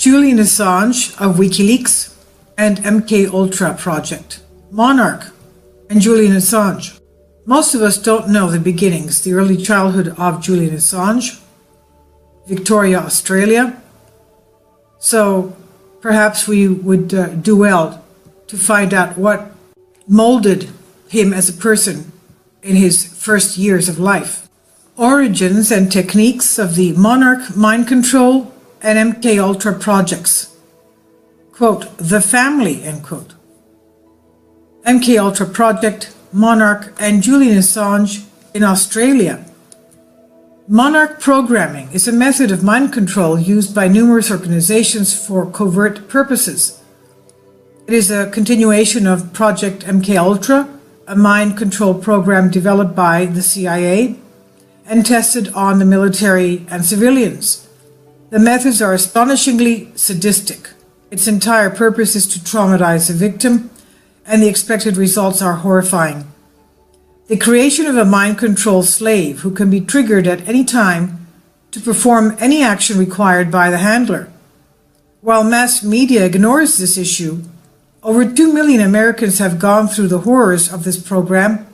Julian Assange of WikiLeaks and MKUltra project, Monarch and Julian Assange. Most of us don't know the beginnings, the early childhood of Julian Assange, Victoria, Australia. So perhaps we would do well to find out what molded him as a person in his first years of life. Origins and techniques of the Monarch mind control and MKUltra projects. Quote, the family, end quote. MKUltra project, Monarch and Julian Assange in Australia. Monarch programming is a method of mind control used by numerous organizations for covert purposes. It is a continuation of Project MKUltra, a mind control program developed by the CIA and tested on the military and civilians. The methods are astonishingly sadistic. Its entire purpose is to traumatize the victim, and the expected results are horrifying. The creation of a mind control slave who can be triggered at any time to perform any action required by the handler. While mass media ignores this issue, over 2 million Americans have gone through the horrors of this program,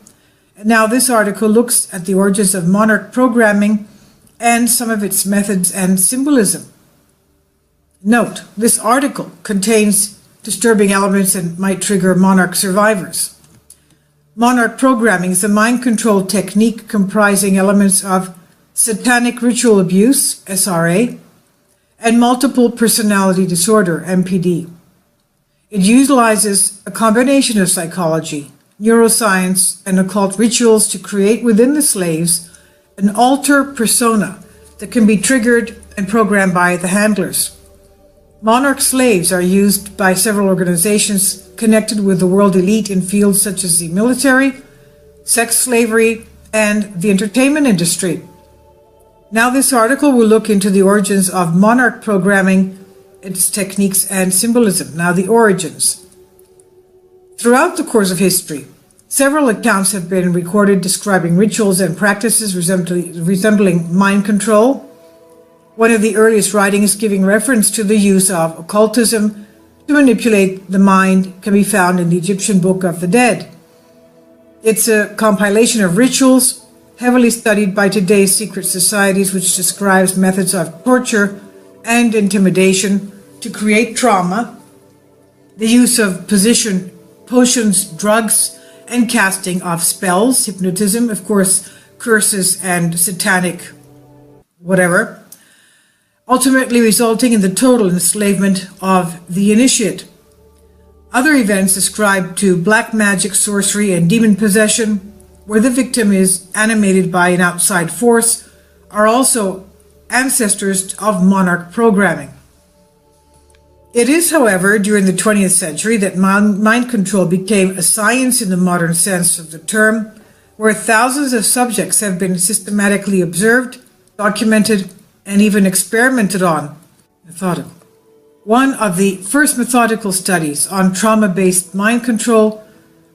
and now this article looks at the origins of Monarch programming and some of its methods and symbolism. Note, this article contains disturbing elements and might trigger Monarch survivors. Monarch programming is a mind control technique comprising elements of satanic ritual abuse, SRA, and multiple personality disorder, MPD. It utilizes a combination of psychology, neuroscience, and occult rituals to create within the slaves an alter persona that can be triggered and programmed by the handlers. Monarch slaves are used by several organizations connected with the world elite in fields such as the military, sex slavery, and the entertainment industry. Now this article will look into the origins of Monarch programming, its techniques and symbolism. Now the origins. Throughout the course of history, several accounts have been recorded describing rituals and practices resembling mind control. One of the earliest writings giving reference to the use of occultism to manipulate the mind can be found in the Egyptian Book of the Dead. It's a compilation of rituals heavily studied by today's secret societies, which describes methods of torture and intimidation to create trauma, the use of potions, drugs, and casting of spells, hypnotism, of course, curses and satanic whatever, ultimately resulting in the total enslavement of the initiate. Other events ascribed to black magic, sorcery, and demon possession, where the victim is animated by an outside force, are also ancestors of Monarch programming. It is, however, during the 20th century that mind control became a science in the modern sense of the term, where thousands of subjects have been systematically observed, documented, and even experimented on. Methodical. One of the first methodical studies on trauma-based mind control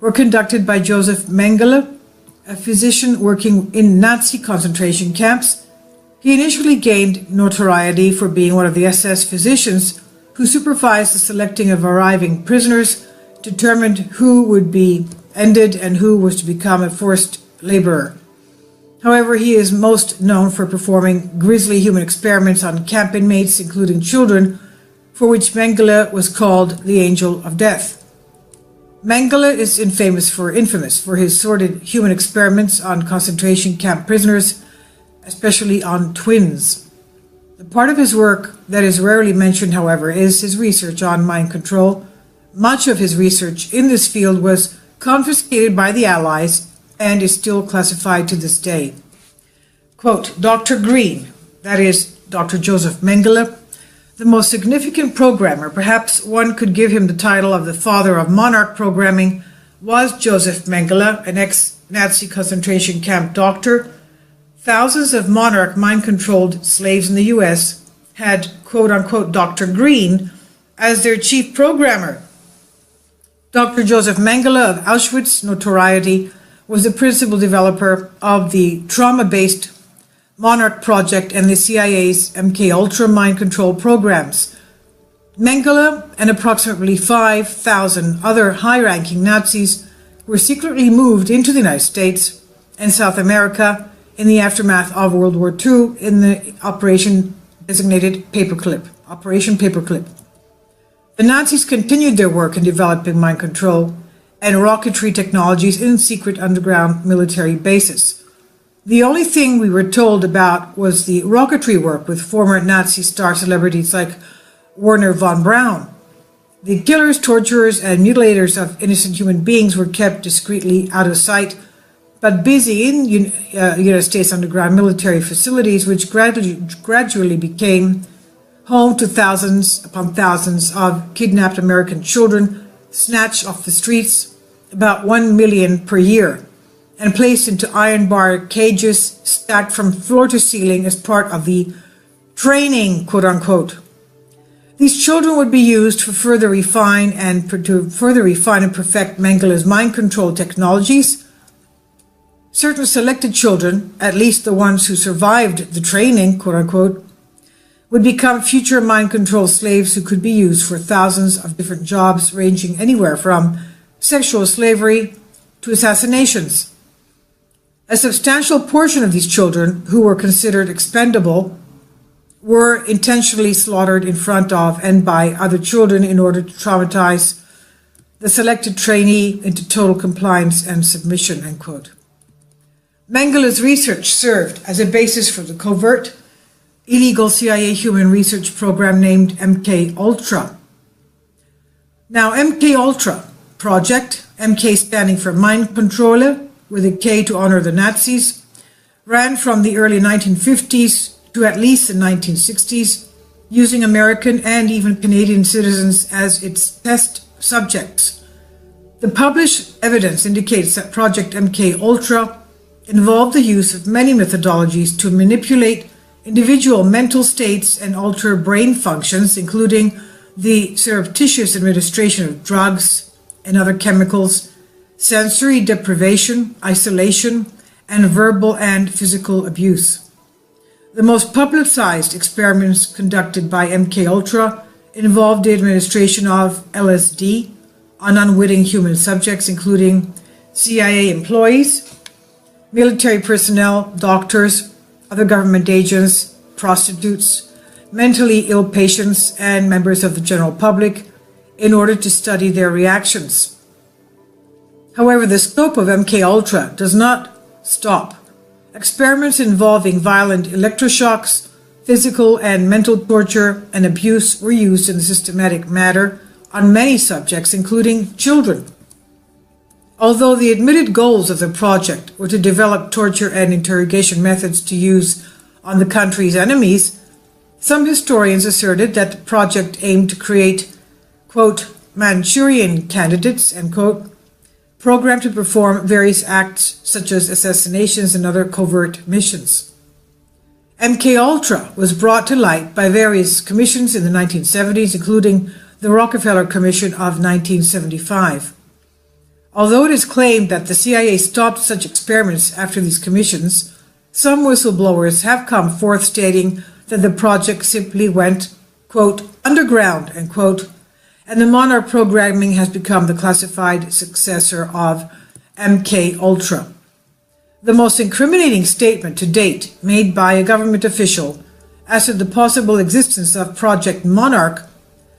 were conducted by Joseph Mengele, a physician working in Nazi concentration camps. He initially gained notoriety for being one of the SS physicians who supervised the selecting of arriving prisoners, determined who would be ended and who was to become a forced laborer. However, he is most known for performing grisly human experiments on camp inmates, including children, for which Mengele was called the Angel of Death. Mengele is infamous for his sordid human experiments on concentration camp prisoners, especially on twins. The part of his work that is rarely mentioned, however, is his research on mind control. Much of his research in this field was confiscated by the Allies and is still classified to this day. Quote, Dr. Green, that is Dr. Joseph Mengele, the most significant programmer, perhaps one could give him the title of the father of Monarch programming, was Joseph Mengele, an ex-Nazi concentration camp doctor. Thousands of Monarch mind-controlled slaves in the U.S. had, quote-unquote, Dr. Green as their chief programmer. Dr. Joseph Mengele of Auschwitz notoriety was the principal developer of the trauma-based Monarch project and the CIA's MKUltra mind control programs. Mengele and approximately 5,000 other high-ranking Nazis were secretly moved into the United States and South America in the aftermath of World War II in the operation designated Operation Paperclip. The Nazis continued their work in developing mind control and rocketry technologies in secret underground military bases. The only thing we were told about was the rocketry work with former Nazi star celebrities like Werner von Braun. The killers, torturers, and mutilators of innocent human beings were kept discreetly out of sight, but busy in United States underground military facilities, which gradually became home to thousands upon thousands of kidnapped American children snatched off the streets, about 1 million per year, and placed into iron bar cages stacked from floor to ceiling as part of the training, quote unquote. These children would be used to further refine and perfect Mengele's mind control technologies. Certain selected children, at least the ones who survived the training, quote unquote, would become future mind control slaves who could be used for thousands of different jobs ranging anywhere from sexual slavery to assassinations. A substantial portion of these children, who were considered expendable, were intentionally slaughtered in front of and by other children in order to traumatize the selected trainee into total compliance and submission, end quote. Mengele's research served as a basis for the covert, illegal CIA human research program named MK-Ultra. Now, MK-Ultra project, MK standing for Mind Control, with a K to honor the Nazis, ran from the early 1950s to at least the 1960s, using American and even Canadian citizens as its test subjects. The published evidence indicates that Project MK-Ultra involved the use of many methodologies to manipulate individual mental states and alter brain functions, including the surreptitious administration of drugs and other chemicals, sensory deprivation, isolation, and verbal and physical abuse. The most publicized experiments conducted by MK-Ultra involved the administration of LSD on unwitting human subjects, including CIA employees, military personnel, doctors, other government agents, prostitutes, mentally ill patients, and members of the general public in order to study their reactions. However, the scope of MK-Ultra does not stop. Experiments involving violent electroshocks, physical and mental torture, and abuse were used in a systematic manner on many subjects, including children. Although the admitted goals of the project were to develop torture and interrogation methods to use on the country's enemies, some historians asserted that the project aimed to create, quote, Manchurian candidates, end quote, programmed to perform various acts such as assassinations and other covert missions. MK-Ultra was brought to light by various commissions in the 1970s, including the Rockefeller Commission of 1975. Although it is claimed that the CIA stopped such experiments after these commissions, some whistleblowers have come forth stating that the project simply went, quote, underground, end quote, and the Monarch programming has become the classified successor of MK-Ultra. The most incriminating statement to date made by a government official as to the possible existence of Project Monarch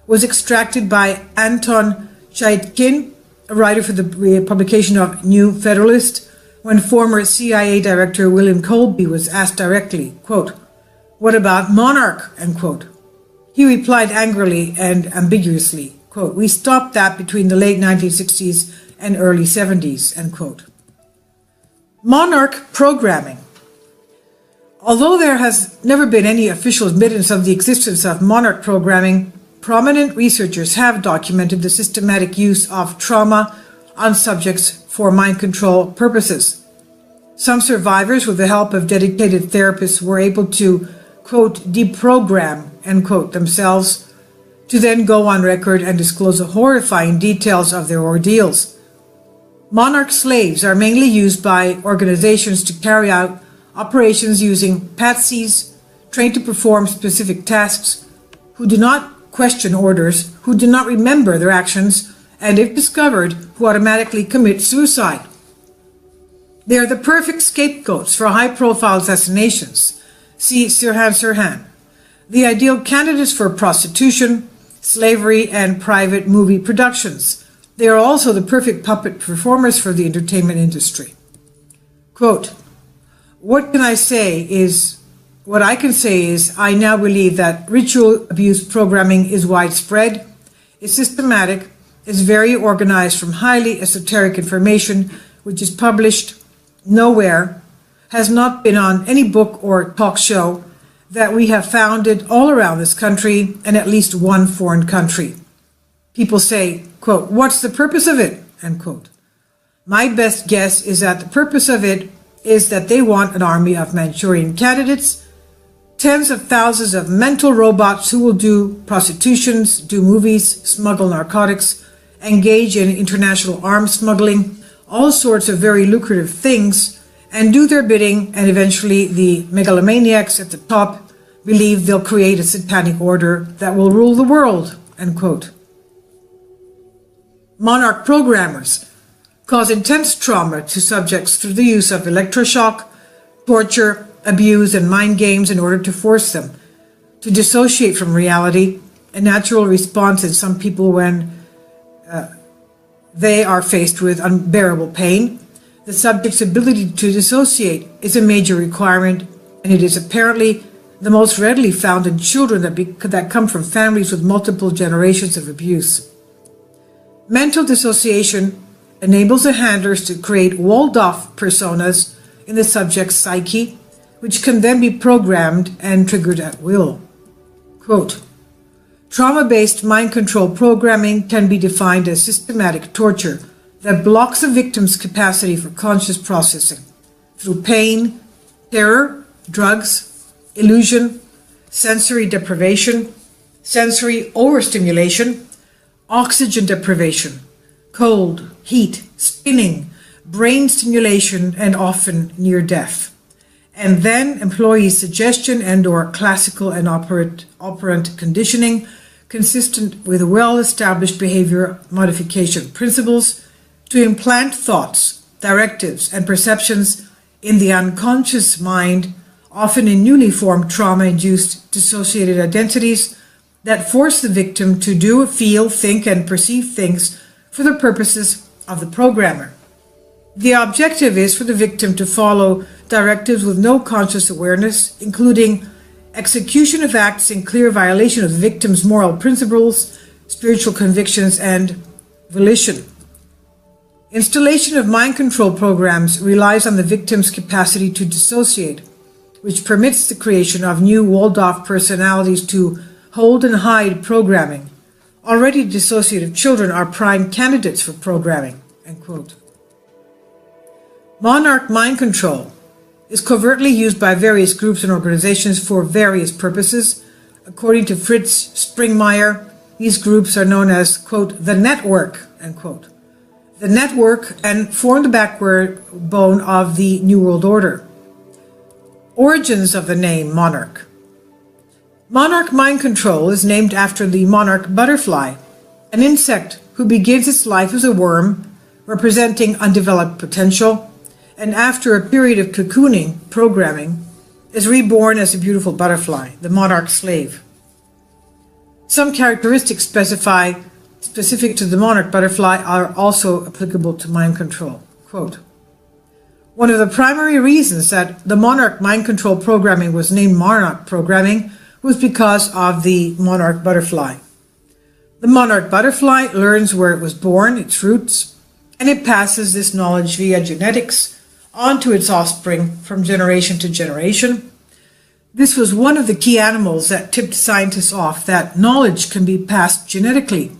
was extracted by Anton Chaitkin, a writer for the publication of New Federalist, when former CIA Director William Colby was asked directly, quote, what about Monarch, end quote. He replied angrily and ambiguously, quote, we stopped that between the late 1960s and early 70s, end quote. Monarch programming. Although there has never been any official admittance of the existence of Monarch programming, prominent researchers have documented the systematic use of trauma on subjects for mind control purposes. Some survivors, with the help of dedicated therapists, were able to, quote, deprogram, end quote, themselves, to then go on record and disclose the horrifying details of their ordeals. Monarch slaves are mainly used by organizations to carry out operations using patsies trained to perform specific tasks who do not question orders, who do not remember their actions, and if discovered, who automatically commit suicide. They are the perfect scapegoats for high-profile assassinations. See Sirhan. The ideal candidates for prostitution, slavery, and private movie productions. They are also the perfect puppet performers for the entertainment industry. Quote, what I can say is I now believe that ritual abuse programming is widespread, is systematic, is very organized from highly esoteric information which is published nowhere, has not been on any book or talk show, that we have found it all around this country and at least one foreign country. People say, quote, what's the purpose of it? End quote. My best guess is that the purpose of it is that they want an army of Manchurian candidates, tens of thousands of mental robots who will do prostitutions, do movies, smuggle narcotics, engage in international arms smuggling, all sorts of very lucrative things, and do their bidding, and eventually the megalomaniacs at the top believe they'll create a satanic order that will rule the world, end quote. Monarch programmers cause intense trauma to subjects through the use of electroshock, torture, abuse, and mind games in order to force them to dissociate from reality, a natural response in some people when they are faced with unbearable pain. The subject's ability to dissociate is a major requirement, and it is apparently the most readily found in children that come from families with multiple generations of abuse. Mental dissociation enables the handlers to create walled-off personas in the subject's psyche, which can then be programmed and triggered at will. Quote, trauma-based mind control programming can be defined as systematic torture that blocks the victim's capacity for conscious processing through pain, terror, drugs, illusion, sensory deprivation, sensory overstimulation, oxygen deprivation, cold, heat, spinning, brain stimulation, and often near death. And then employee suggestion and/or classical and operant conditioning consistent with well-established behavior modification principles to implant thoughts, directives, and perceptions in the unconscious mind, often in newly formed trauma-induced dissociated identities that force the victim to do, feel, think, and perceive things for the purposes of the programmer. The objective is for the victim to follow directives with no conscious awareness, including execution of acts in clear violation of the victim's moral principles, spiritual convictions, and volition. Installation of mind control programs relies on the victim's capacity to dissociate, which permits the creation of new walled-off personalities to hold and hide programming. Already dissociative children are prime candidates for programming, end quote. Monarch mind control is covertly used by various groups and organizations for various purposes. According to Fritz Springmeier, these groups are known as, quote, the network, end quote. The network and form the backbone of the New World Order. Origins of the name Monarch. Monarch mind control is named after the monarch butterfly, an insect who begins its life as a worm, representing undeveloped potential, and after a period of cocooning, programming, is reborn as a beautiful butterfly, the monarch slave. Some characteristics specific to the monarch butterfly are also applicable to mind control. Quote, one of the primary reasons that the monarch mind control programming was named Monarch programming was because of the monarch butterfly. The monarch butterfly learns where it was born, its roots, and it passes this knowledge via genetics onto its offspring from generation to generation. This was one of the key animals that tipped scientists off that knowledge can be passed genetically.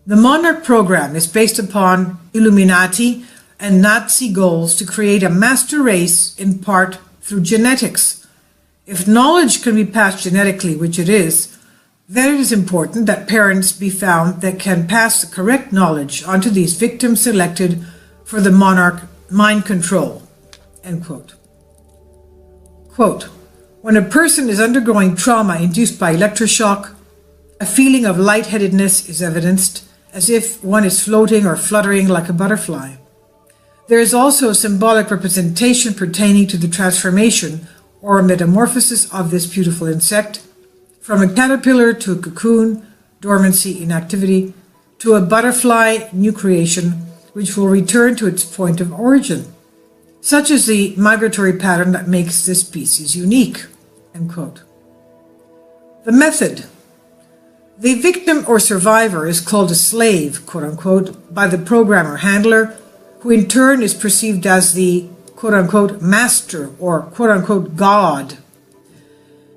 The Monarch program is based upon Illuminati and Nazi goals to create a master race in part through genetics. If knowledge can be passed genetically, which it is, then it is important that parents be found that can pass the correct knowledge onto these victims selected for the Monarch mind control, end quote. Quote, when a person is undergoing trauma induced by electroshock, A feeling of lightheadedness is evidenced, as if one is floating or fluttering like a butterfly. There is also a symbolic representation pertaining to the transformation or metamorphosis of this beautiful insect, from a caterpillar to a cocoon, dormancy, inactivity, to a butterfly, new creation, which will return to its point of origin. Such is the migratory pattern that makes this species unique." End quote. The method. The victim or survivor is called a slave, quote unquote, by the programmer handler, who in turn is perceived as the quote unquote master or quote unquote God.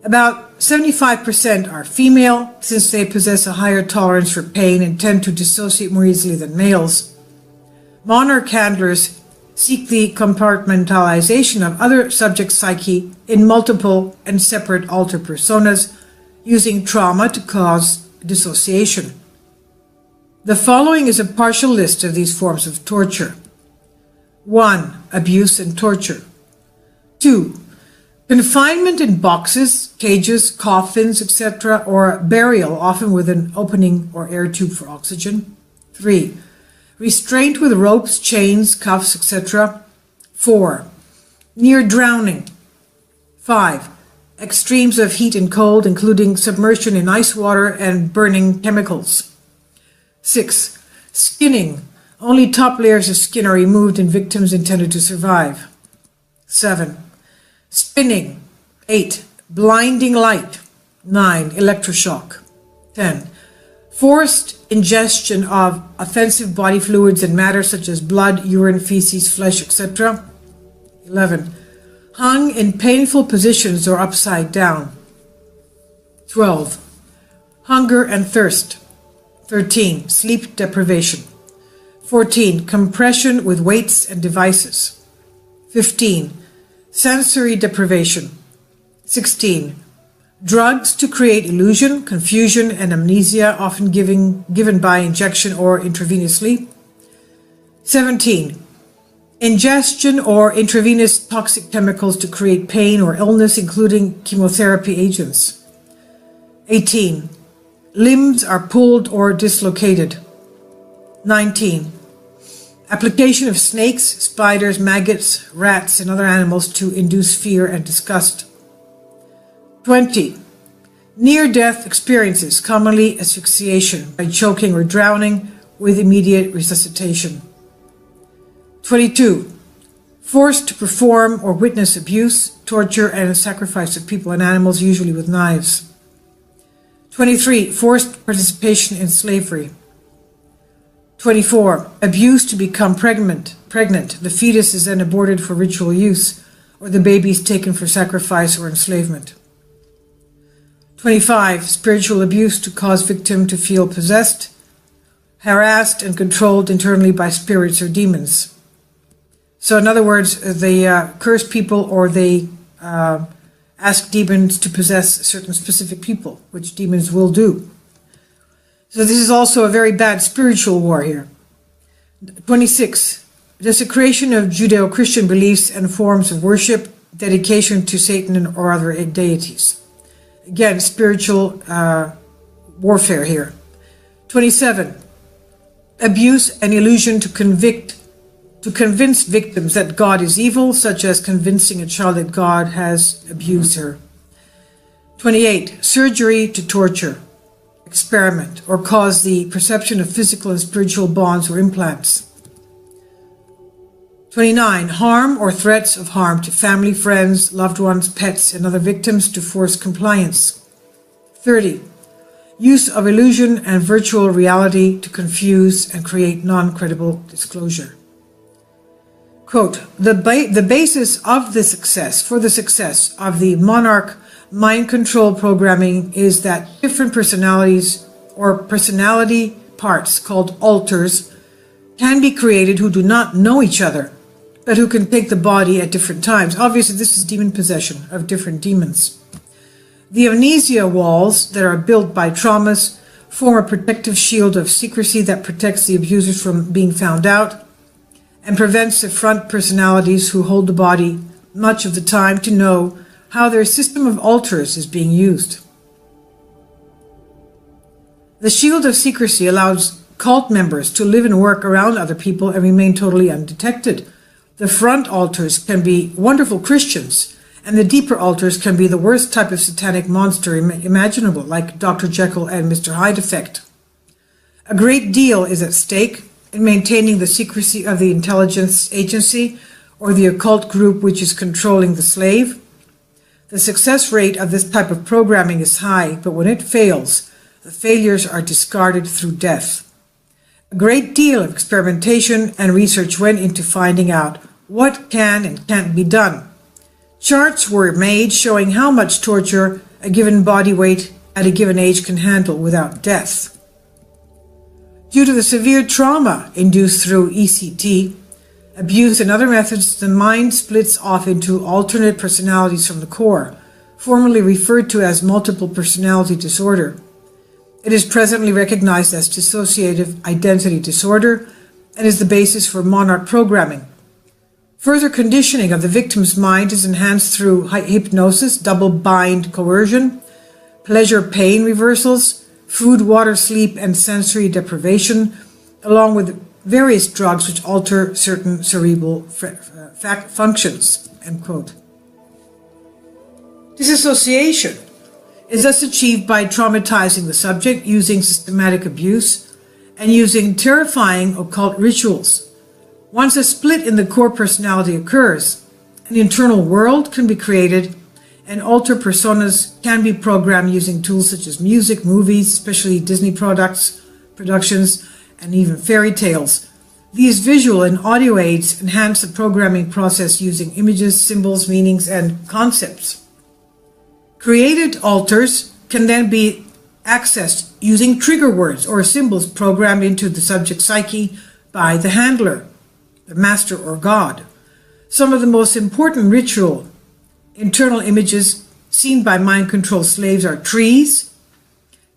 About 75% are female, since they possess a higher tolerance for pain and tend to dissociate more easily than males. Monarch handlers seek the compartmentalization of other subject psyche in multiple and separate alter personas, using trauma to cause dissociation. The following is a partial list of these forms of torture. 1. Abuse and torture. 2. Confinement in boxes, cages, coffins, etc., or burial, often with an opening or air tube for oxygen. 3. Restraint with ropes, chains, cuffs, etc. 4. Near drowning. 5. Extremes of heat and cold, including submersion in ice water and burning chemicals. 6. Skinning. Only top layers of skin are removed in victims intended to survive. 7. Spinning. 8. Blinding light. 9. Electroshock. 10. Forced ingestion of offensive body fluids and matter such as blood, urine, feces, flesh, etc. 11. Hung in painful positions or upside down. 12. Hunger and thirst. 13. Sleep deprivation. 14. Compression with weights and devices. 15. Sensory deprivation. 16. Drugs to create illusion, confusion, and amnesia, often given by injection or intravenously. 17. Ingestion or intravenous toxic chemicals to create pain or illness, including chemotherapy agents. 18. Limbs are pulled or dislocated. 19. Application of snakes, spiders, maggots, rats, and other animals to induce fear and disgust. 20. Near-death experiences, commonly asphyxiation by choking or drowning with immediate resuscitation. 22. Forced to perform or witness abuse, torture, and sacrifice of people and animals, usually with knives. 23. Forced participation in slavery. 24. Abuse to become pregnant. The fetus is then aborted for ritual use, or the baby is taken for sacrifice or enslavement. 25. Spiritual abuse to cause victim to feel possessed, harassed, and controlled internally by spirits or demons. So in other words, they curse people, or they ask demons to possess certain specific people, which demons will do. So this is also a very bad spiritual war here. 26. Desecration of Judeo-Christian beliefs and forms of worship, dedication to Satan or other deities. Again, spiritual warfare here. 27. Abuse and illusion to convince victims that God is evil, such as convincing a child that God has abused her. 28. Surgery to torture, experiment, or cause the perception of physical and spiritual bonds or implants. 29. Harm or threats of harm to family, friends, loved ones, pets, and other victims to force compliance. 30. Use of illusion and virtual reality to confuse and create non-credible disclosure. Quote, the basis of the success of the Monarch mind control programming is that different personalities or personality parts called alters can be created who do not know each other, but who can take the body at different times. Obviously, this is demon possession of different demons. The amnesia walls that are built by traumas form a protective shield of secrecy that protects the abusers from being found out and prevents the front personalities who hold the body much of the time to know how their system of alters is being used. The shield of secrecy allows cult members to live and work around other people and remain totally undetected. The front altars can be wonderful Christians, and the deeper altars can be the worst type of satanic monster imaginable, like Dr. Jekyll and Mr. Hyde effect. A great deal is at stake in maintaining the secrecy of the intelligence agency or the occult group which is controlling the slave. The success rate of this type of programming is high, but when it fails, the failures are discarded through death. A great deal of experimentation and research went into finding out what can and can't be done. Charts were made showing how much torture a given body weight at a given age can handle without death. Due to the severe trauma induced through ECT, abuse and other methods, the mind splits off into alternate personalities from the core, formerly referred to as multiple personality disorder. It is presently recognized as dissociative identity disorder and is the basis for Monarch programming. Further conditioning of the victim's mind is enhanced through hypnosis, double-bind coercion, pleasure-pain reversals, food, water, sleep, and sensory deprivation, along with various drugs which alter certain cerebral functions." End quote. Disassociation is thus achieved by traumatizing the subject using systematic abuse and using terrifying occult rituals. Once a split in the core personality occurs, an internal world can be created and alter personas can be programmed using tools such as music, movies, especially Disney productions, and even fairy tales. These visual and audio aids enhance the programming process using images, symbols, meanings, and concepts. Created alters can then be accessed using trigger words or symbols programmed into the subject's psyche by the handler, the master or God. Some of the most important ritual internal images seen by mind-controlled slaves are trees,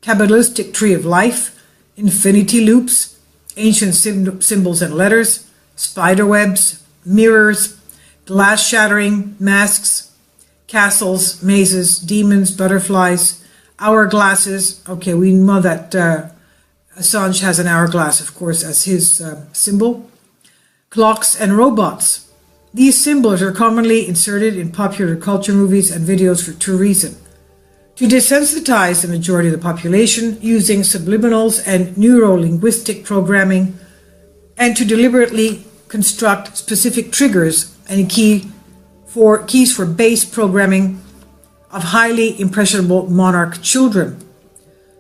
Kabbalistic tree of life, infinity loops, ancient symbols and letters, spider webs, mirrors, glass shattering, masks, castles, mazes, demons, butterflies, hourglasses. Okay, we know that Assange has an hourglass, of course, as his symbol. Clocks and robots. These symbols are commonly inserted in popular culture movies and videos for two reasons: to desensitize the majority of the population using subliminals and neuro-linguistic programming, and to deliberately construct specific triggers and keys for base programming of highly impressionable Monarch children.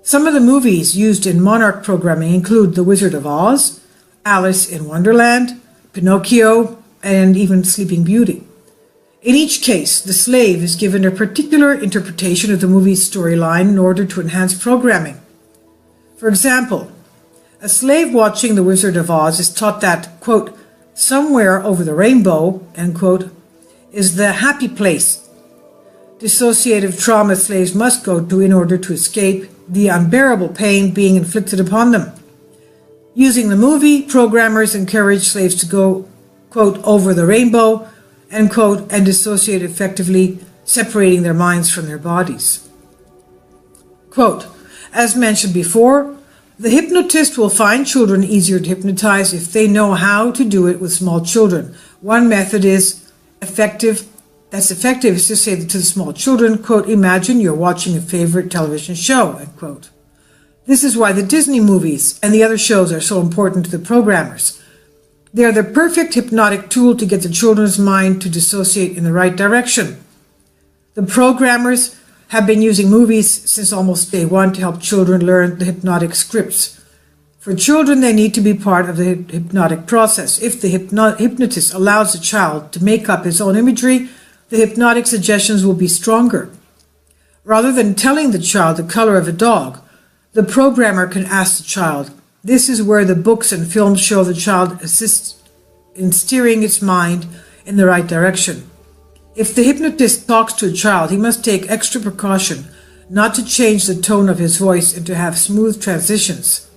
Some of the movies used in Monarch programming include The Wizard of Oz, Alice in Wonderland, Pinocchio, and even Sleeping Beauty. In each case, the slave is given a particular interpretation of the movie's storyline in order to enhance programming. For example, a slave watching The Wizard of Oz is taught that, quote, somewhere over the rainbow, end quote, is the happy place dissociative trauma slaves must go to in order to escape the unbearable pain being inflicted upon them. Using the movie, programmers encourage slaves to go, quote, over the rainbow, end quote, and dissociate effectively, separating their minds from their bodies. Quote, as mentioned before, the hypnotist will find children easier to hypnotize if they know how to do it with small children. One method is effective is to say to the small children, quote, imagine you're watching a favorite television show, end quote. This is why the Disney movies and the other shows are so important to the programmers. They are the perfect hypnotic tool to get the children's mind to dissociate in the right direction. The programmers have been using movies since almost day one to help children learn the hypnotic scripts. For children, they need to be part of the hypnotic process. If the hypnotist allows the child to make up his own imagery, the hypnotic suggestions will be stronger. Rather than telling the child the color of a dog, the programmer can ask the child. This is where the books and films show the child assists in steering its mind in the right direction. If the hypnotist talks to a child, he must take extra precaution not to change the tone of his voice and to have smooth transitions.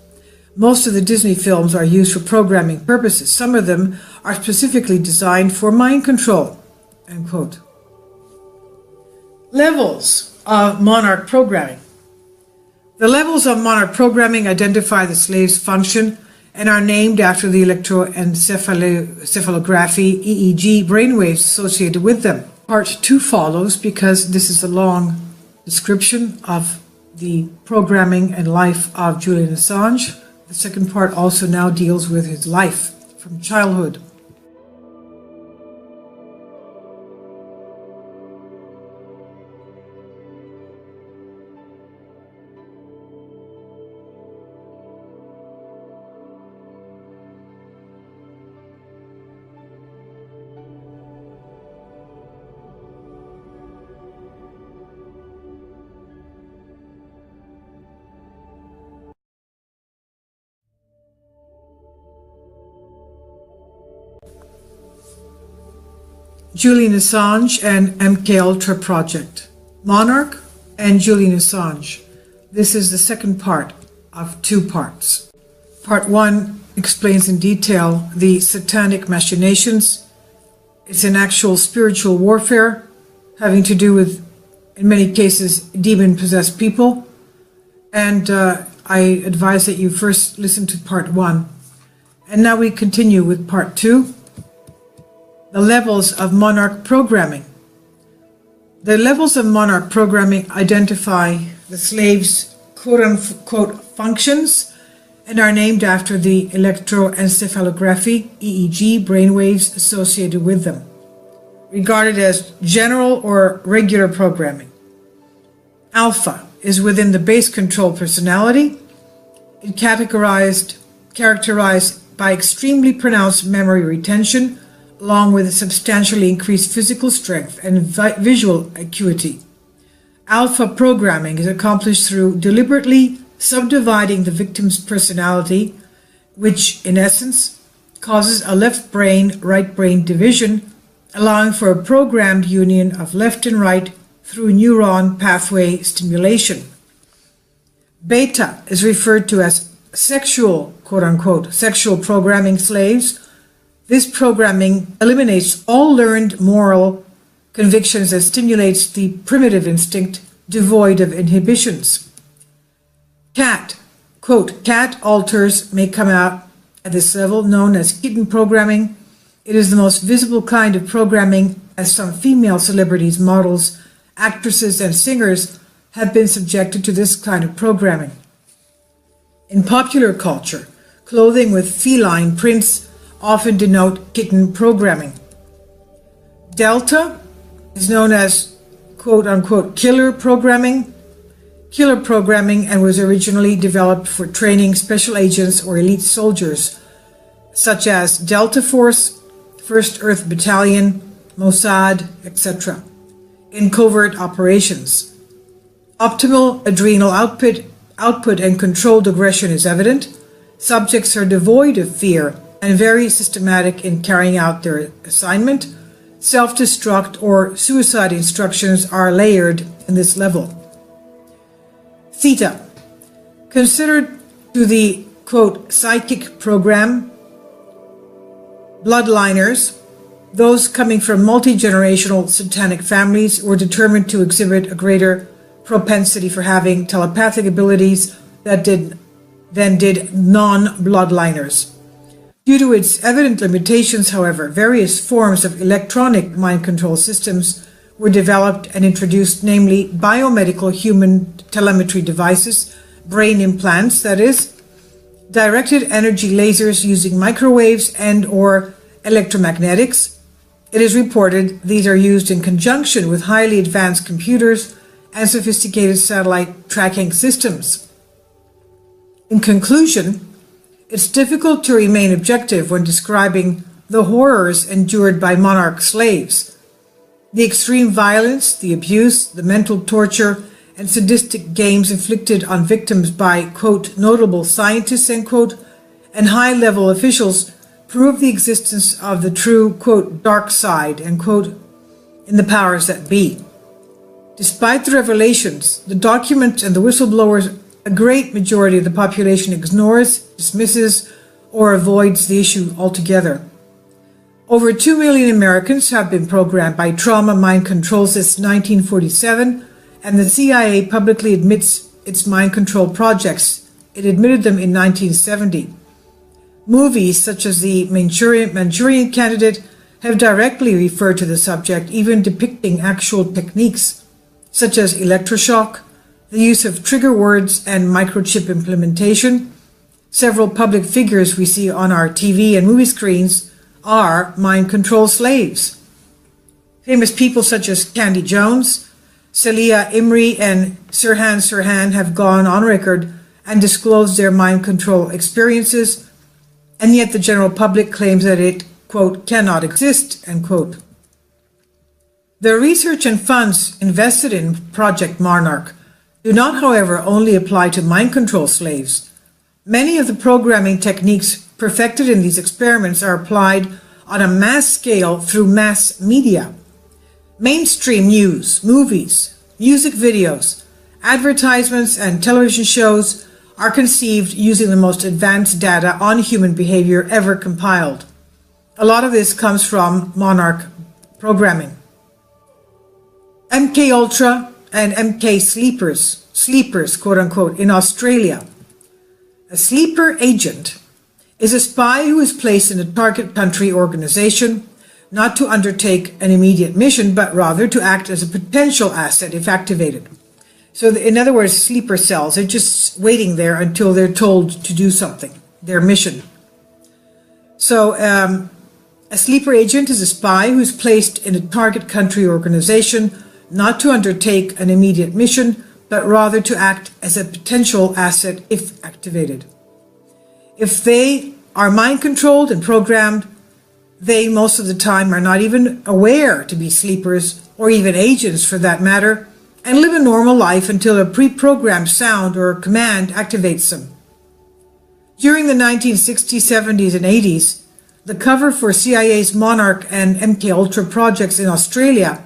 Most of the Disney films are used for programming purposes. Some of them are specifically designed for mind control. End quote. Levels of Monarch programming. The levels of Monarch programming identify the slave's function and are named after the electroencephalography EEG brainwaves associated with them. Part 2 follows because this is a long description of the programming and life of Julian Assange. The second part also now deals with his life from childhood. Julian Assange and MKUltra project. Monarch and Julian Assange. This is the second part of 2 parts. Part 1 explains in detail the satanic machinations. It's an actual spiritual warfare having to do with, in many cases, demon-possessed people. And I advise that you first listen to part 1. And now we continue with part 2. The levels of Monarch programming. The levels of Monarch programming identify the slave's quote-unquote functions and are named after the electroencephalography EEG brainwaves associated with them, regarded as general or regular programming. Alpha is within the base control personality. It characterized by extremely pronounced memory retention, along with substantially increased physical strength and visual acuity. Alpha programming is accomplished through deliberately subdividing the victim's personality, which in essence causes a left brain, right brain division, allowing for a programmed union of left and right through neuron pathway stimulation. Beta is referred to as sexual, quote-unquote, sexual programming slaves. This programming eliminates all learned moral convictions and stimulates the primitive instinct devoid of inhibitions. Cat, quote, cat alters may come out at this level, known as kitten programming. It is the most visible kind of programming, as some female celebrities, models, actresses, and singers have been subjected to this kind of programming. In popular culture, clothing with feline prints often denote kitten programming. Delta is known as quote-unquote killer programming. Killer programming and was originally developed for training special agents or elite soldiers, such as Delta Force, 1st Earth Battalion, Mossad, etc., in covert operations. Optimal adrenal output and controlled aggression is evident. Subjects are devoid of fear and very systematic in carrying out their assignment. Self-destruct or suicide instructions are layered in this level. Theta, considered to the, quote, psychic program, bloodliners, those coming from multi-generational satanic families were determined to exhibit a greater propensity for having telepathic abilities than did non-bloodliners. Due to its evident limitations, however, various forms of electronic mind control systems were developed and introduced, namely biomedical human telemetry devices, brain implants, that is, directed energy lasers using microwaves and or electromagnetics. It is reported these are used in conjunction with highly advanced computers and sophisticated satellite tracking systems. In conclusion, it's difficult to remain objective when describing the horrors endured by Monarch slaves. The extreme violence, the abuse, the mental torture, and sadistic games inflicted on victims by, quote, notable scientists, end quote, and high-level officials prove the existence of the true, quote, dark side, end quote, in the powers that be. Despite the revelations, the documents, and the whistleblowers, a great majority of the population ignores, dismisses, or avoids the issue altogether. Over 2 million Americans have been programmed by trauma mind control since 1947, and the CIA publicly admits its mind control projects. It admitted them in 1970. Movies such as The Manchurian Candidate have directly referred to the subject, even depicting actual techniques such as electroshock, the use of trigger words, and microchip implementation. Several public figures we see on our TV and movie screens are mind control slaves. Famous people such as Candy Jones, Celia Imrie, and Sirhan Sirhan have gone on record and disclosed their mind control experiences, and yet the general public claims that it, quote, cannot exist, end quote. The research and funds invested in Project Monarch do not, however, only apply to mind control slaves. Many of the programming techniques perfected in these experiments are applied on a mass scale through mass media. Mainstream news, movies, music videos, advertisements, and television shows are conceived using the most advanced data on human behavior ever compiled. A lot of this comes from Monarch programming. MK Ultra and MK sleepers, quote unquote, in Australia. A sleeper agent is a spy who is placed in a target country organization, not to undertake an immediate mission, but rather to act as a potential asset if activated. So in other words, sleeper cells, they're just waiting there until they're told to do something, their mission. So a sleeper agent is a spy who is placed in a target country organization, not to undertake an immediate mission, but rather to act as a potential asset if activated. If they are mind controlled and programmed, they most of the time are not even aware to be sleepers, or even agents for that matter, and live a normal life until a pre-programmed sound or command activates them. During the 1960s, 70s, and 80s, the cover for CIA's Monarch and MK Ultra projects in Australia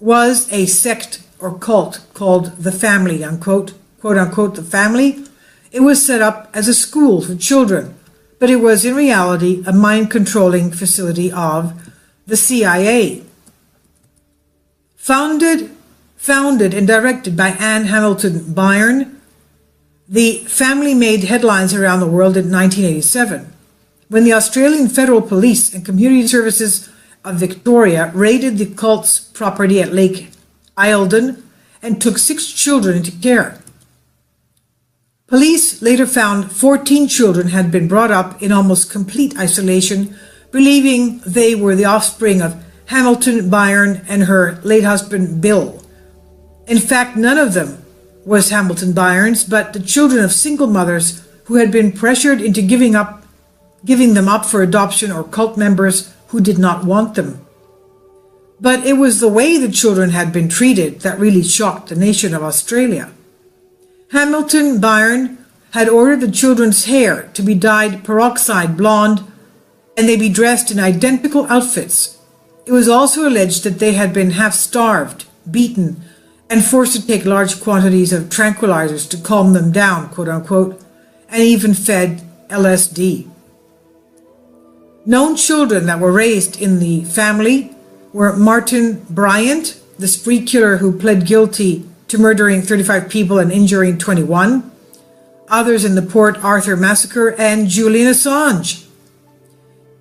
was a sect or cult called The Family, unquote, quote unquote, The Family. It was set up as a school for children, but it was in reality a mind-controlling facility of the CIA. Founded and directed by Anne Hamilton Byrne, The Family made headlines around the world in 1987, when the Australian Federal Police and Community Services of Victoria raided the cult's property at Lake Eildon and took 6 children into care. Police later found 14 children had been brought up in almost complete isolation, believing they were the offspring of Hamilton Byrne and her late husband Bill. In fact, none of them was Hamilton Byrne's, but the children of single mothers who had been pressured into giving them up for adoption, or cult members who did not want them. But it was the way the children had been treated that really shocked the nation of Australia. Hamilton Byrne had ordered the children's hair to be dyed peroxide blonde, and they be dressed in identical outfits. It was also alleged that they had been half-starved, beaten, and forced to take large quantities of tranquilizers to calm them down, quote unquote, and even fed LSD. Known children that were raised in The Family were Martin Bryant, the spree killer who pled guilty to murdering 35 people and injuring 21, others in the Port Arthur massacre, and Julian Assange.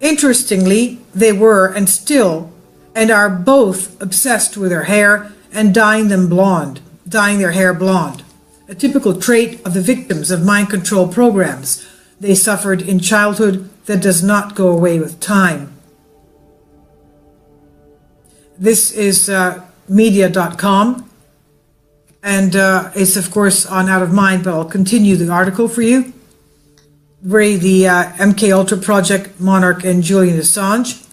Interestingly, they were and still and are both obsessed with their hair and dyeing their hair blonde, a typical trait of the victims of mind control programs they suffered in childhood that does not go away with time. This is media.com, and it's of course on Out of Mind, but I'll continue the article for you. Where the MK Ultra project, Monarch and Julian Assange.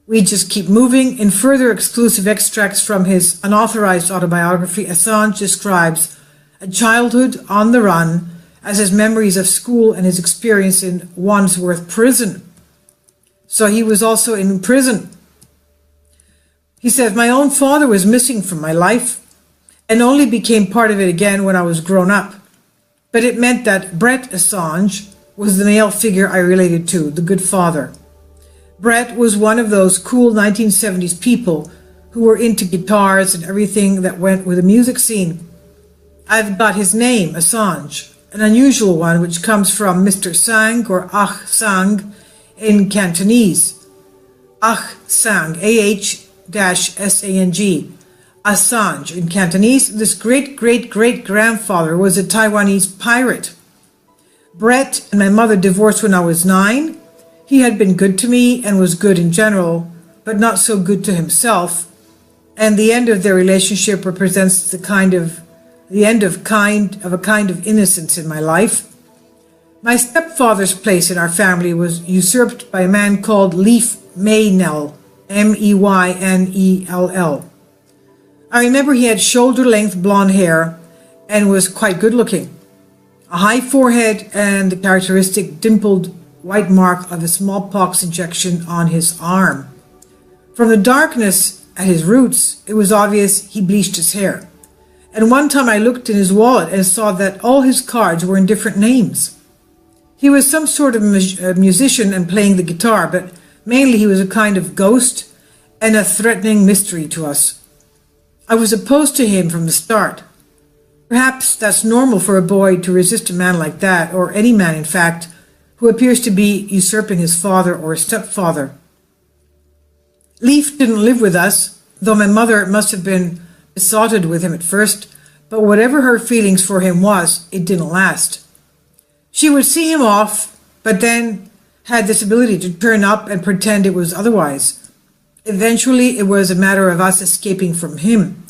We just keep moving. In further exclusive extracts from his unauthorized autobiography, Assange describes a childhood on the run as his memories of school and his experience in Wandsworth prison. So he was also in prison. He said, "My own father was missing from my life and only became part of it again when I was grown up. But it meant that Brett Assange was the male figure I related to, the good father. Brett was one of those cool 1970s people who were into guitars and everything that went with the music scene. I've got his name, Assange, an unusual one which comes from Mr. Sang or ASSANGE in Cantonese. ASSANGE, A-H-S-A-N-G. Assange in Cantonese. This great-great-great-grandfather was a Taiwanese pirate. Brett and my mother divorced when I was 9. He had been good to me and was good in general, but not so good to himself. And the end of their relationship represents the end of a kind of innocence in my life. My stepfather's place in our family was usurped by a man called Leif Meynell, Meynell. I remember he had shoulder-length blonde hair and was quite good-looking. A high forehead and the characteristic dimpled white mark of a smallpox injection on his arm. From the darkness at his roots, it was obvious he bleached his hair. And one time I looked in his wallet and saw that all his cards were in different names. He was some sort of musician and playing the guitar, but mainly he was a kind of ghost and a threatening mystery to us. I was opposed to him from the start. Perhaps that's normal for a boy to resist a man like that, or any man, in fact, who appears to be usurping his father or stepfather. Leif didn't live with us, though my mother must have been besotted with him at first, but whatever her feelings for him was, it didn't last. She would see him off, but then had this ability to turn up and pretend it was otherwise. Eventually, it was a matter of us escaping from him.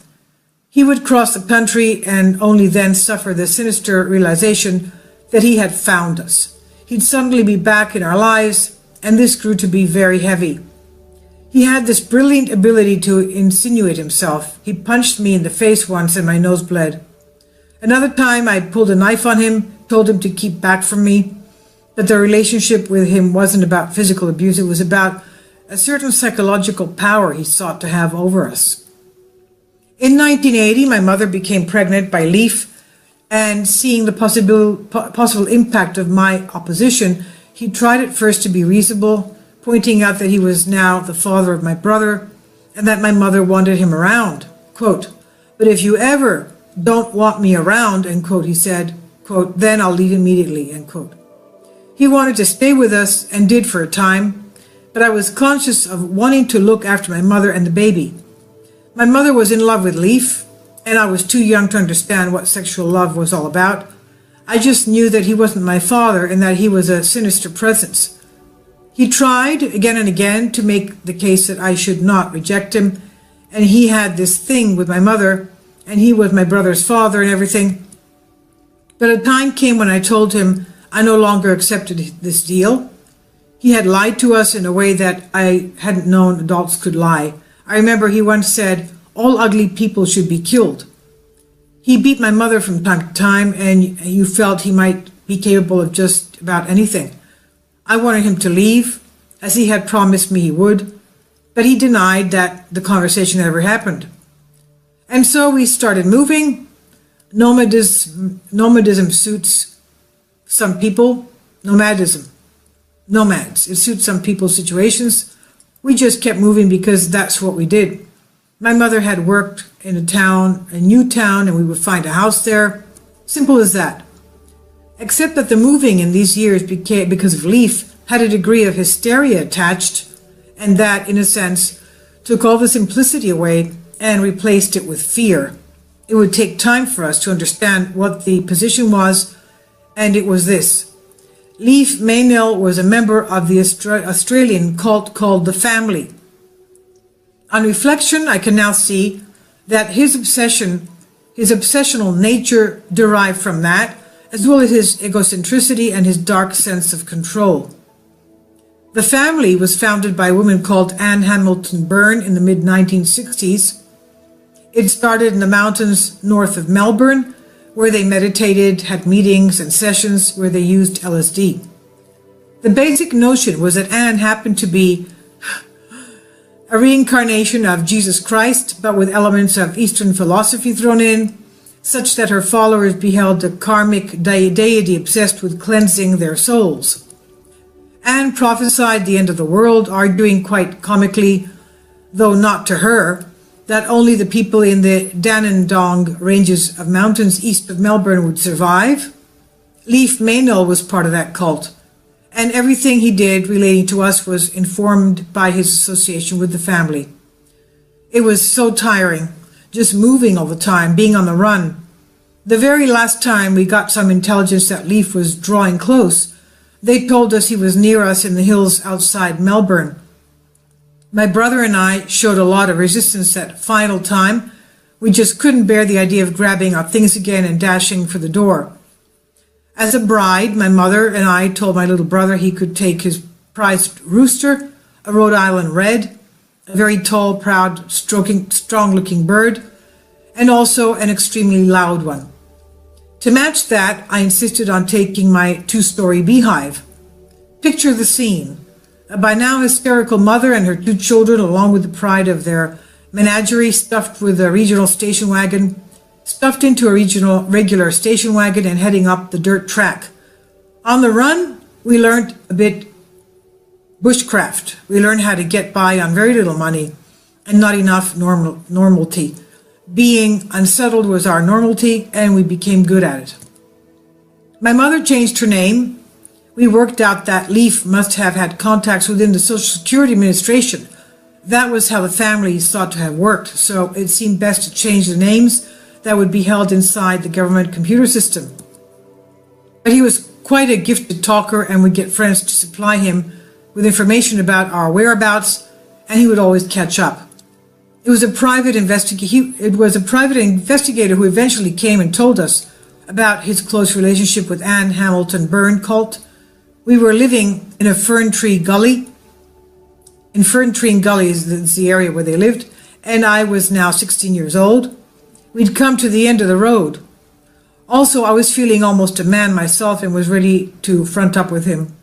He would cross the country and only then suffer the sinister realization that he had found us. He'd suddenly be back in our lives, and this grew to be very heavy. He had this brilliant ability to insinuate himself. He punched me in the face once and my nose bled. Another time I pulled a knife on him, told him to keep back from me. But the relationship with him wasn't about physical abuse, it was about a certain psychological power he sought to have over us. In 1980, my mother became pregnant by Leif, and seeing the possible impact of my opposition, he tried at first to be reasonable, pointing out that he was now the father of my brother and that my mother wanted him around. Quote, "But if you ever don't want me around," end quote, he said, quote, "then I'll leave immediately," end quote. He wanted to stay with us and did for a time, but I was conscious of wanting to look after my mother and the baby. My mother was in love with Leif, and I was too young to understand what sexual love was all about. I just knew that he wasn't my father and that he was a sinister presence. He tried again and again to make the case that I should not reject him, and he had this thing with my mother, and he was my brother's father and everything. But a time came when I told him I no longer accepted this deal. He had lied to us in a way that I hadn't known adults could lie. I remember he once said, "All ugly people should be killed." He beat my mother from time to time, and you felt he might be capable of just about anything. I wanted him to leave, as he had promised me he would, but he denied that the conversation ever happened. And so we started moving. Nomadism suits some people. Nomads. It suits some people's situations. We just kept moving because that's what we did. My mother had worked in a new town, and we would find a house there. Simple as that. Except that the moving in these years became, because of Leif, had a degree of hysteria attached, and that, in a sense, took all the simplicity away and replaced it with fear. It would take time for us to understand what the position was, and it was this. Leif Meynell was a member of the Australian cult called the Family. On reflection, I can now see that his obsessional nature derived from that, as well as his egocentricity and his dark sense of control. The Family was founded by a woman called Anne Hamilton Byrne in the mid-1960s. It started in the mountains north of Melbourne, where they meditated, had meetings and sessions where they used LSD. The basic notion was that Anne happened to be a reincarnation of Jesus Christ, but with elements of Eastern philosophy thrown in, such that her followers beheld a karmic deity obsessed with cleansing their souls. Anne prophesied the end of the world, arguing quite comically, though not to her, that only the people in the Dandenong ranges of mountains east of Melbourne would survive. Leif Maynell was part of that cult, and everything he did relating to us was informed by his association with the family. It was so tiring, just moving all the time, being on the run. The very last time we got some intelligence that Leif was drawing close, they told us he was near us in the hills outside Melbourne. My brother and I showed a lot of resistance that final time. We just couldn't bear the idea of grabbing our things again and dashing for the door. As a bride, my mother and I told my little brother he could take his prized rooster, a Rhode Island red, a very tall, proud, strong-looking bird, and also an extremely loud one. To match that, I insisted on taking my 2-story beehive. Picture the scene. A by now hysterical mother and her 2 children, along with the pride of their menagerie, stuffed with a regional station wagon, stuffed into a regular station wagon and heading up the dirt track. On the run, we learned a bit bushcraft. We learned how to get by on very little money and not enough normality. Being unsettled was our normality, and we became good at it. My mother changed her name. We worked out that Leif must have had contacts within the Social Security Administration. That was how the families thought to have worked, so it seemed best to change the names that would be held inside the government computer system. But he was quite a gifted talker and would get friends to supply him with information about our whereabouts, and he would always catch up. It was a private investigator who eventually came and told us about his close relationship with Anne Hamilton Byrne cult. We were living in a fern tree gully. In Fern Tree Gully is the area where they lived, and I was now 16 years old. We'd come to the end of the road. Also, I was feeling almost a man myself and was ready to front up with him.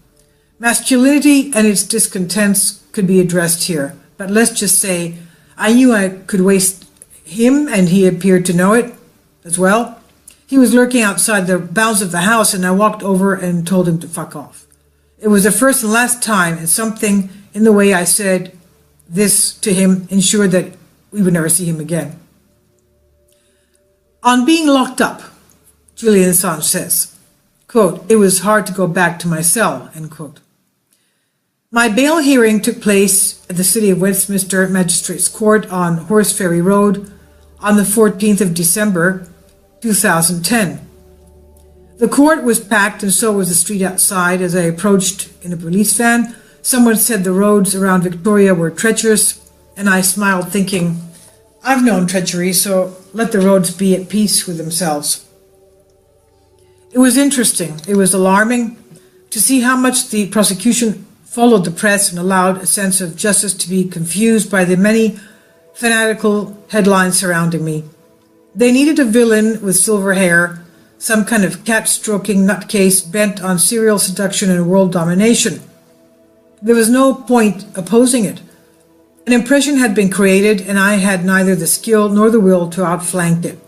Masculinity and its discontents could be addressed here, but let's just say I knew I could waste him, and he appeared to know it as well. He was lurking outside the bounds of the house, and I walked over and told him to fuck off. It was the first and last time, and something in the way I said this to him ensured that we would never see him again. On being locked up, Julian Assange says, quote, "It was hard to go back to my cell," end quote. My bail hearing took place at the City of Westminster Magistrates Court on Horse Ferry Road on the 14th of December, 2010. The court was packed, and so was the street outside. As I approached in a police van, someone said the roads around Victoria were treacherous, and I smiled, thinking, I've known treachery, so let the roads be at peace with themselves. It was interesting, it was alarming to see how much the prosecution followed the press and allowed a sense of justice to be confused by the many fanatical headlines surrounding me. They needed a villain with silver hair, some kind of cat-stroking nutcase bent on serial seduction and world domination. There was no point opposing it. An impression had been created, and I had neither the skill nor the will to outflank it.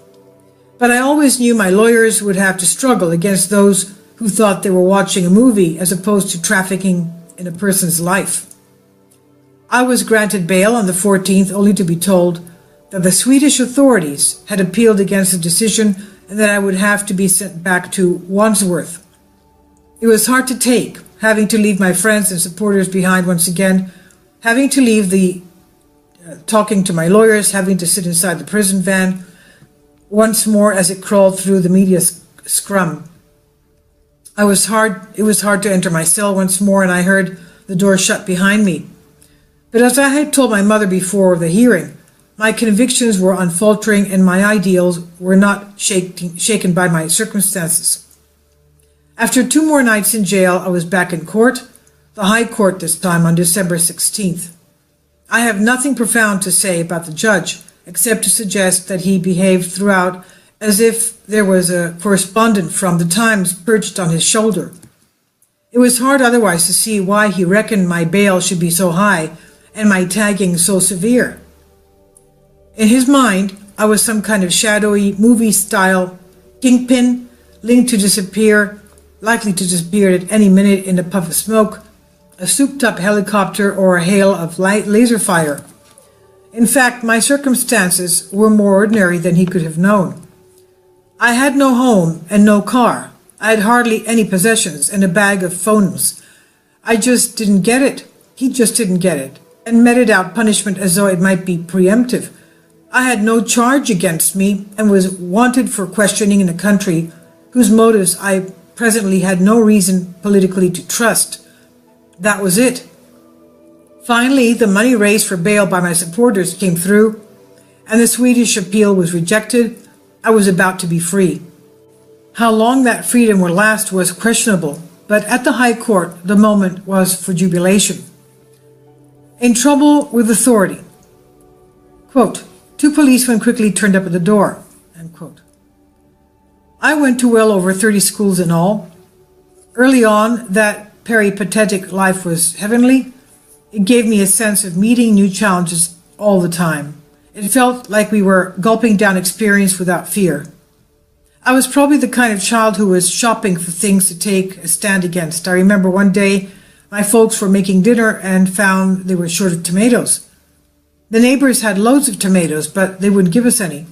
But I always knew my lawyers would have to struggle against those who thought they were watching a movie as opposed to trafficking in a person's life. I was granted bail on the 14th, only to be told that the Swedish authorities had appealed against the decision and that I would have to be sent back to Wandsworth. It was hard to take, having to leave my friends and supporters behind once again, having to leave the talking to my lawyers, having to sit inside the prison van once more as it crawled through the media scrum. It was hard to enter my cell once more, and I heard the door shut behind me. But as I had told my mother before the hearing, my convictions were unfaltering and my ideals were not shaken by my circumstances. After 2 more nights in jail, I was back in court, the High Court this time on December 16th. I have nothing profound to say about the judge, except to suggest that he behaved throughout as if there was a correspondent from the Times perched on his shoulder. It was hard otherwise to see why he reckoned my bail should be so high and my tagging so severe. In his mind, I was some kind of shadowy, movie-style kingpin, linked to disappear, likely to disappear at any minute in a puff of smoke, a souped-up helicopter, or a hail of light laser fire. In fact, my circumstances were more ordinary than he could have known. I had no home and no car. I had hardly any possessions and a bag of phones. I just didn't get it. He just didn't get it, and meted out punishment as though it might be preemptive. I had no charge against me and was wanted for questioning in a country whose motives I presently had no reason politically to trust. That was it. Finally, the money raised for bail by my supporters came through, and the Swedish appeal was rejected. I was about to be free. How long that freedom would last was questionable, but at the High Court, the moment was for jubilation. In trouble with authority. Quote, 2 policemen quickly turned up at the door. End quote. I went to well over 30 schools in all. Early on, that peripatetic life was heavenly. It gave me a sense of meeting new challenges all the time. It felt like we were gulping down experience without fear. I was probably the kind of child who was shopping for things to take a stand against. I remember one day my folks were making dinner and found they were short of tomatoes. The neighbors had loads of tomatoes, but they wouldn't give us any.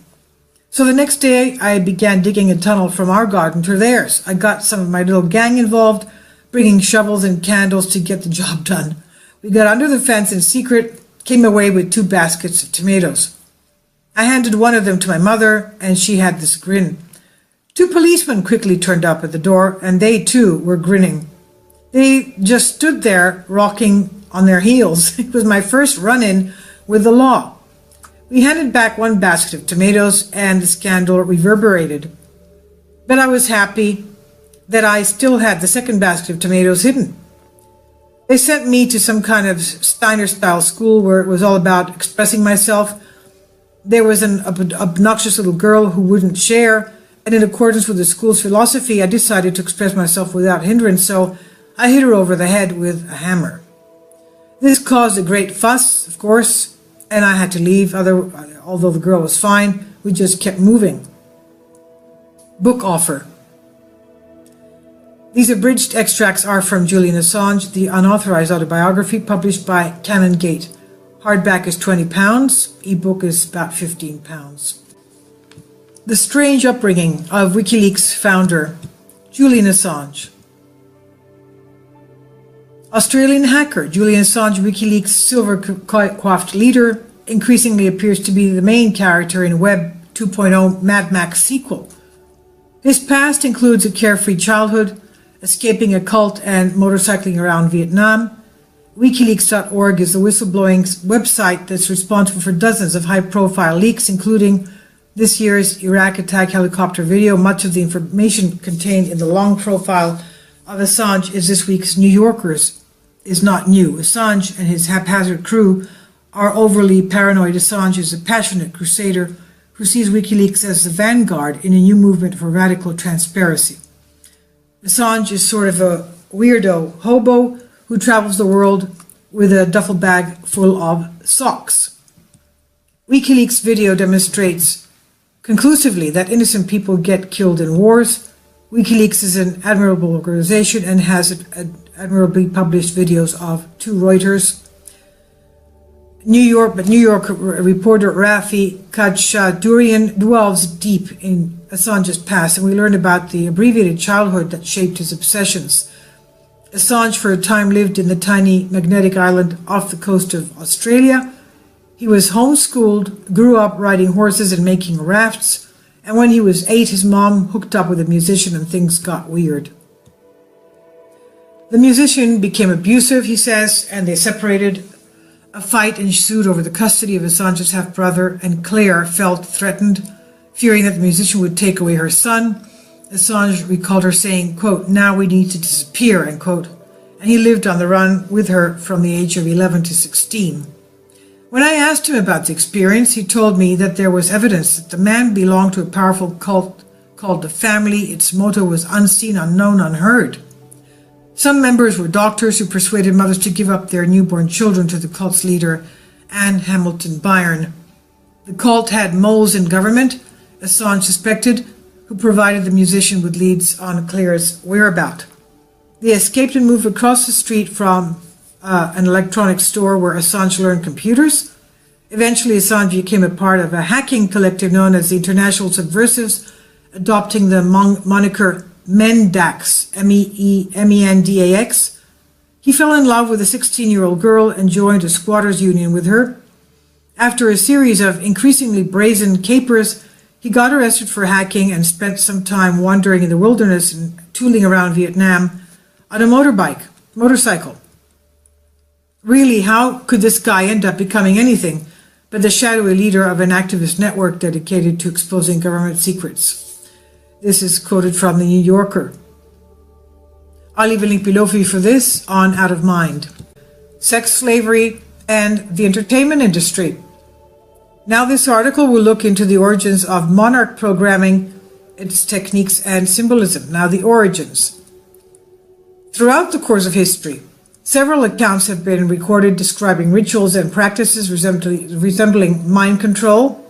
So the next day I began digging a tunnel from our garden to theirs. I got some of my little gang involved, bringing shovels and candles to get the job done. We got under the fence in secret, came away with 2 baskets of tomatoes. I handed one of them to my mother, and she had this grin. 2 policemen quickly turned up at the door, and they too were grinning. They just stood there, rocking on their heels. It was my first run-in with the law. We handed back 1 basket of tomatoes, and the scandal reverberated. But I was happy that I still had the 2nd basket of tomatoes hidden. They sent me to some kind of Steiner-style school where it was all about expressing myself. There was an obnoxious little girl who wouldn't share, and in accordance with the school's philosophy, I decided to express myself without hindrance, so I hit her over the head with a hammer. This caused a great fuss, of course, and I had to leave, although the girl was fine. We just kept moving. Book offer. These abridged extracts are from Julian Assange, the unauthorized autobiography published by Canongate. Hardback is £20, ebook is about £15. The strange upbringing of WikiLeaks founder Julian Assange. Australian hacker Julian Assange, WikiLeaks' silver-coiffed leader, increasingly appears to be the main character in Web 2.0 Mad Max sequel. His past includes a carefree childhood, escaping a cult and motorcycling around Vietnam. WikiLeaks.org is the whistleblowing website that's responsible for dozens of high-profile leaks, including this year's Iraq attack helicopter video. Much of the information contained in the long profile of Assange is this week's New Yorker's is not new. Assange and his haphazard crew are overly paranoid. Assange is a passionate crusader who sees WikiLeaks as the vanguard in a new movement for radical transparency. Assange is sort of a weirdo hobo who travels the world with a duffel bag full of socks. WikiLeaks video demonstrates conclusively that innocent people get killed in wars. WikiLeaks is an admirable organization and has admirably published videos of 2 Reuters. New York reporter Rafi Khachaturian delves deep in Assange's past, and we learn about the abbreviated childhood that shaped his obsessions. Assange for a time lived in the tiny magnetic island off the coast of Australia. He was homeschooled, grew up riding horses and making rafts, and when he was 8, his mom hooked up with a musician and things got weird. The musician became abusive, he says, and they separated. A fight ensued over the custody of Assange's half-brother, and Claire felt threatened, fearing that the musician would take away her son. Assange recalled her saying, quote, "Now we need to disappear," end quote, and he lived on the run with her from the age of 11 to 16. When I asked him about the experience, he told me that there was evidence that the man belonged to a powerful cult called the Family. Its motto was unseen, unknown, unheard. Some members were doctors who persuaded mothers to give up their newborn children to the cult's leader, Anne Hamilton Byrne. The cult had moles in government, Assange suspected, who provided the musician with leads on Claire's whereabouts. They escaped and moved across the street from an electronics store where Assange learned computers. Eventually, Assange became a part of a hacking collective known as the International Subversives, adopting the moniker MENDAX, MENDAX. He fell in love with a 16-year-old girl and joined a squatters' union with her. After a series of increasingly brazen capers, he got arrested for hacking and spent some time wandering in the wilderness and tooling around Vietnam on a motorcycle. Really, how could this guy end up becoming anything but the shadowy leader of an activist network dedicated to exposing government secrets? This is quoted from the New Yorker. I'll leave a link below for you for this on Out of Mind. Sex slavery and the entertainment industry. Now this article will look into the origins of Monarch programming, its techniques and symbolism. Now the origins. Throughout the course of history, several accounts have been recorded describing rituals and practices resembling mind control.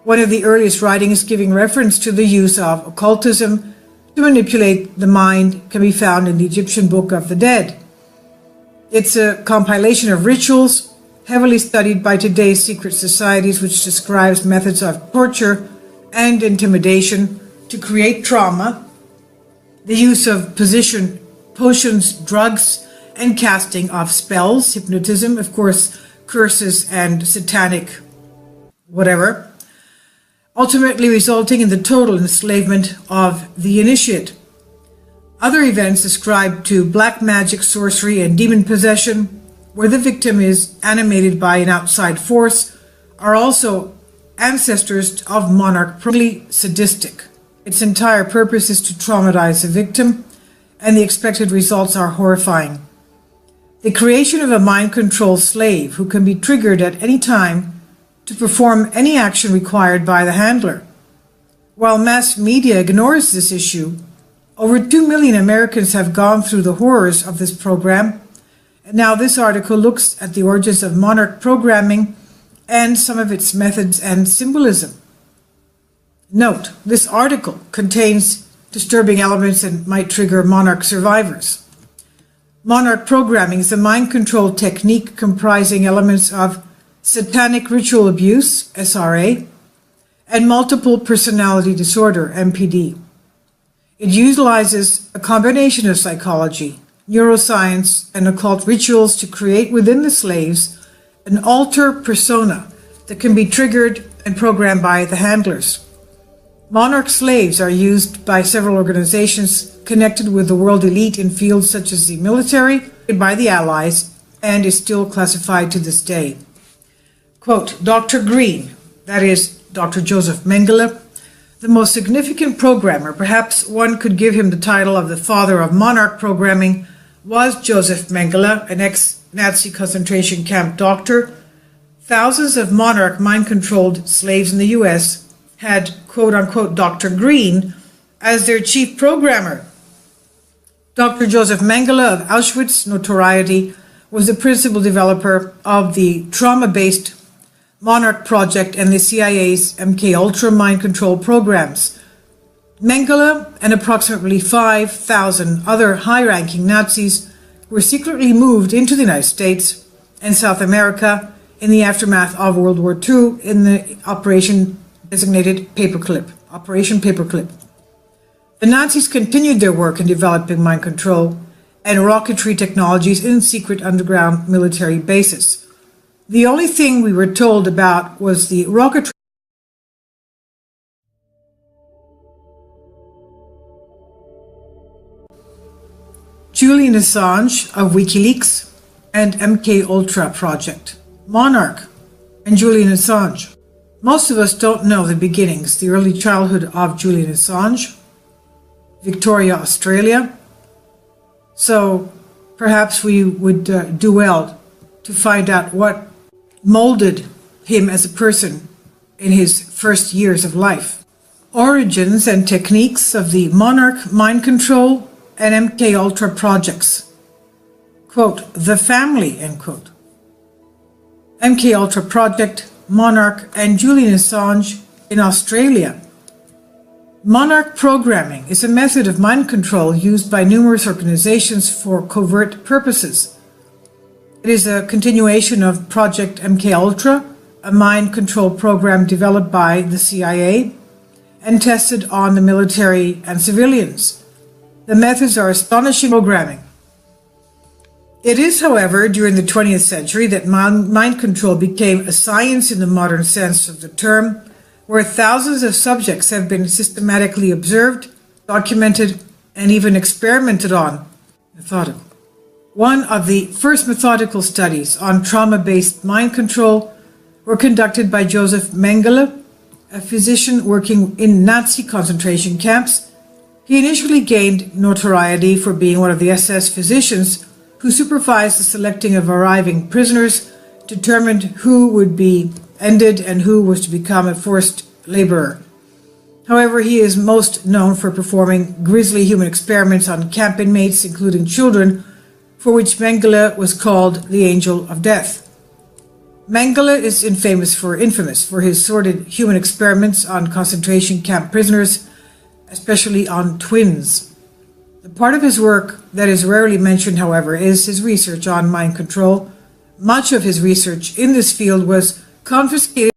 One of the earliest writings giving reference to the use of occultism to manipulate the mind can be found in the Egyptian Book of the Dead. It's a compilation of rituals heavily studied by today's secret societies, which describes methods of torture and intimidation to create trauma, the use of potions, drugs, and casting of spells, hypnotism, of course, curses and satanic whatever, ultimately resulting in the total enslavement of the initiate. Other events ascribed to black magic, sorcery, and demon possession, where the victim is animated by an outside force, are also ancestors of Monarch, probably sadistic. Its entire purpose is to traumatize the victim, and the expected results are horrifying. The creation of a mind-controlled slave who can be triggered at any time to perform any action required by the handler. While mass media ignores this issue, over 2 million Americans have gone through the horrors of this program. And now this article looks at the origins of Monarch programming and some of its methods and symbolism. Note, this article contains disturbing elements and might trigger Monarch survivors. Monarch programming is a mind-control technique comprising elements of satanic ritual abuse, SRA, and multiple personality disorder, MPD. It utilizes a combination of psychology, neuroscience, and occult rituals to create within the slaves an alter persona that can be triggered and programmed by the handlers. Monarch slaves are used by several organizations connected with the world elite in fields such as the military, by the Allies, and is still classified to this day. Quote, Dr. Green, that is Dr. Joseph Mengele, the most significant programmer, perhaps one could give him the title of the father of Monarch programming, was Joseph Mengele, an ex-Nazi concentration camp doctor. Thousands of Monarch mind-controlled slaves in the U.S. had, quote-unquote, Dr. Green as their chief programmer. Dr. Joseph Mengele of Auschwitz notoriety was the principal developer of the trauma-based Monarch project and the CIA's MKUltra mind control programs. Mengele and approximately 5,000 other high-ranking Nazis were secretly moved into the United States and South America in the aftermath of World War II in the operation designated Operation Paperclip. The Nazis continued their work in developing mind control and rocketry technologies in secret underground military bases. The only thing we were told about was the rocketry. Julian Assange of WikiLeaks and MKUltra project. Monarch and Julian Assange. Most of us don't know the beginnings, the early childhood of Julian Assange, Victoria, Australia. So perhaps we would do well to find out what molded him as a person in his first years of life. Origins and techniques of the Monarch mind control and MKUltra projects. Quote, the family, end quote. MKUltra project, Monarch and Julian Assange in Australia. Monarch programming is a method of mind control used by numerous organizations for covert purposes. It is a continuation of Project MKUltra, a mind control program developed by the CIA and tested on the military and civilians. The methods are astonishing programming. It is, however, during the 20th century that mind control became a science in the modern sense of the term, where thousands of subjects have been systematically observed, documented, and even experimented on. Methodical. One of the first methodical studies on trauma-based mind control were conducted by Joseph Mengele, a physician working in Nazi concentration camps. He initially gained notoriety for being one of the SS physicians who supervised the selecting of arriving prisoners, determined who would be ended and who was to become a forced laborer. However, he is most known for performing grisly human experiments on camp inmates, including children, for which Mengele was called the Angel of Death. Mengele is infamous for his sordid human experiments on concentration camp prisoners, especially on twins. The part of his work that is rarely mentioned, however, is his research on mind control. Much of his research in this field was confiscated